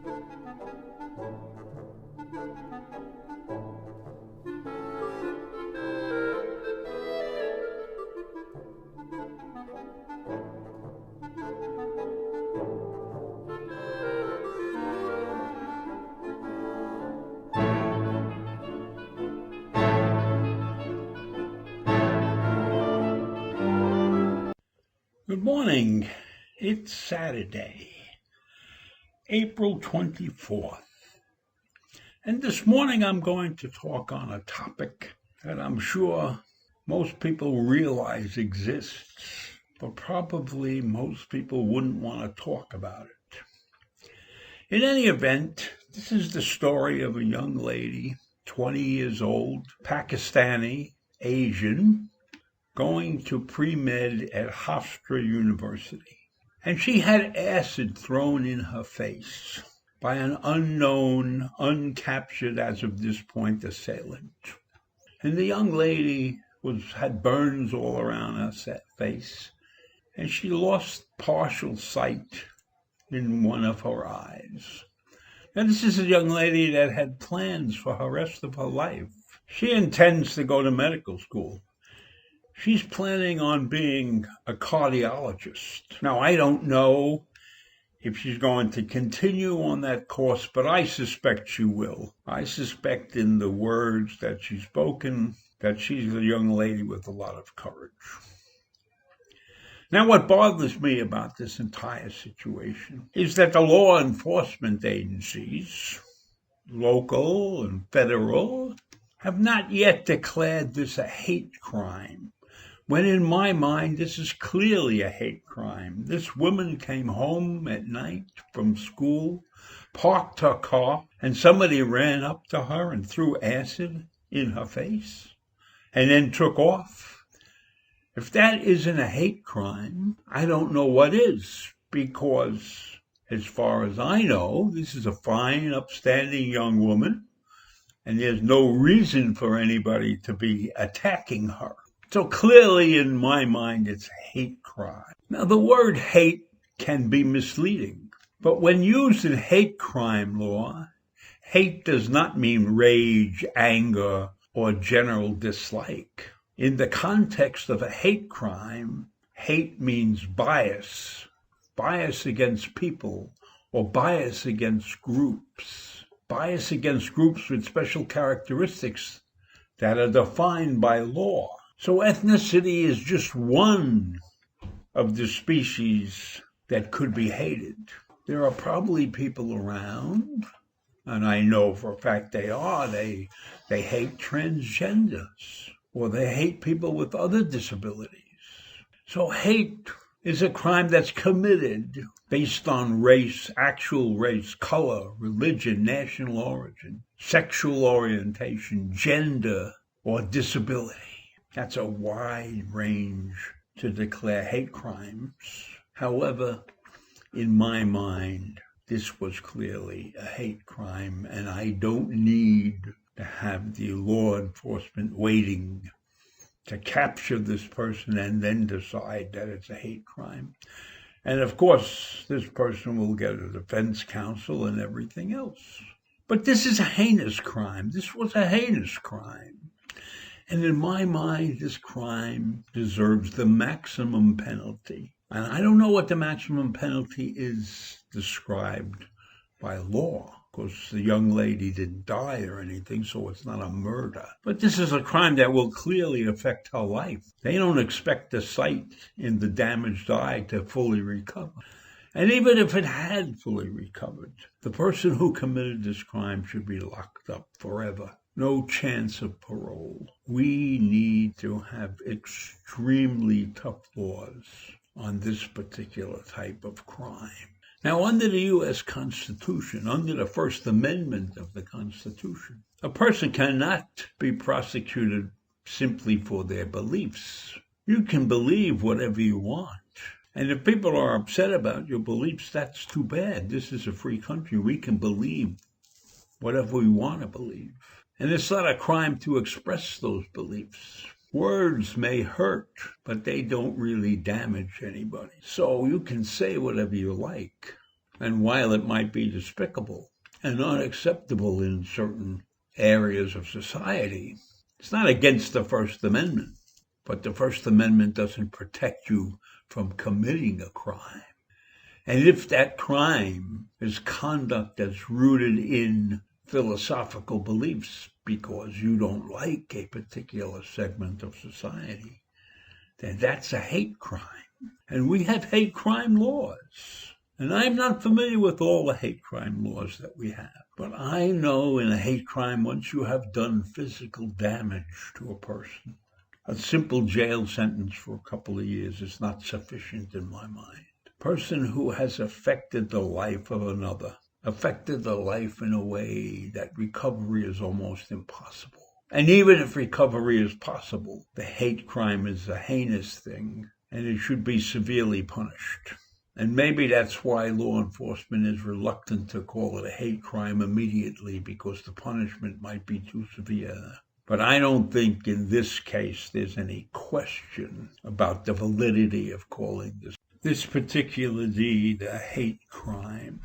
Good morning. It's Saturday, April 24th. And this morning I'm going to talk on a topic that I'm sure most people realize exists, but probably most people wouldn't want to talk about it. In any event, this is the story of a young lady, 20 years old, Pakistani, Asian, going to pre-med at Hofstra University. And she had acid thrown in her face by an unknown, uncaptured as of this point assailant. And the young lady had burns all around her face, and she lost partial sight in one of her eyes. Now, this is a young lady that had plans for the rest of her life. She intends to go to medical school. She's planning on being a cardiologist. Now, I don't know if she's going to continue on that course, but I suspect she will. I suspect in the words that she's spoken that she's a young lady with a lot of courage. Now, what bothers me about this entire situation is that the law enforcement agencies, local and federal, have not yet declared this a hate crime. When in my mind, this is clearly a hate crime. This woman came home at night from school, parked her car, and somebody ran up to her and threw acid in her face, and then took off. If that isn't a hate crime, I don't know what is, because as far as I know, this is a fine, upstanding young woman, and there's no reason for anybody to be attacking her. So clearly, in my mind, it's a hate crime. Now, the word hate can be misleading, but when used in hate crime law, hate does not mean rage, anger, or general dislike. In the context of a hate crime, hate means bias against people, or bias against groups with special characteristics that are defined by law. So ethnicity is just one of the species that could be hated. There are probably people around, and I know for a fact they hate transgenders, or they hate people with other disabilities. So hate is a crime that's committed based on race, actual race, color, religion, national origin, sexual orientation, gender, or disability. That's a wide range to declare hate crimes. However, in my mind, this was clearly a hate crime, and I don't need to have the law enforcement waiting to capture this person and then decide that it's a hate crime. And of course, this person will get a defense counsel and everything else. But this is a heinous crime. This was a heinous crime. And in my mind, this crime deserves the maximum penalty. And I don't know what the maximum penalty is described by law, because the young lady didn't die or anything, so it's not a murder. But this is a crime that will clearly affect her life. They don't expect the sight in the damaged eye to fully recover. And even if it had fully recovered, the person who committed this crime should be locked up forever. No chance of parole. We need to have extremely tough laws on this particular type of crime. Now, under the U.S. Constitution, under the First Amendment of the Constitution, a person cannot be prosecuted simply for their beliefs. You can believe whatever you want. And if people are upset about your beliefs, that's too bad. This is a free country. We can believe whatever we want to believe. And it's not a crime to express those beliefs. Words may hurt, but they don't really damage anybody. So you can say whatever you like. And while it might be despicable and unacceptable in certain areas of society, it's not against the First Amendment. But the First Amendment doesn't protect you from committing a crime. And if that crime is conduct that's rooted in philosophical beliefs because you don't like a particular segment of society, then that's a hate crime. And we have hate crime laws. And I'm not familiar with all the hate crime laws that we have. But I know in a hate crime, once you have done physical damage to a person, a simple jail sentence for a couple of years is not sufficient in my mind. A person who has affected the life of another, affected the life in a way that recovery is almost impossible. And even if recovery is possible, the hate crime is a heinous thing, and it should be severely punished. And maybe that's why law enforcement is reluctant to call it a hate crime immediately, because the punishment might be too severe. But I don't think in this case there's any question about the validity of calling this particular deed a hate crime.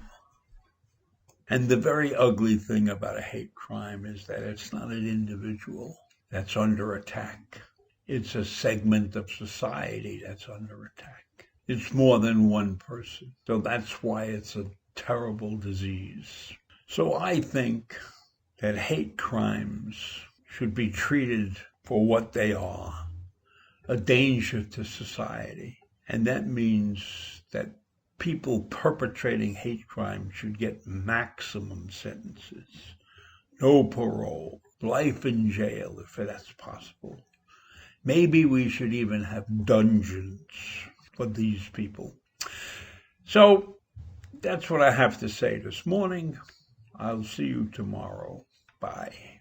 And the very ugly thing about a hate crime is that it's not an individual that's under attack. It's a segment of society that's under attack. It's more than one person. So that's why it's a terrible disease. So I think that hate crimes should be treated for what they are, a danger to society. And that means that people perpetrating hate crime should get maximum sentences, no parole, life in jail if that's possible. Maybe we should even have dungeons for these people. So that's what I have to say this morning. I'll see you tomorrow. Bye.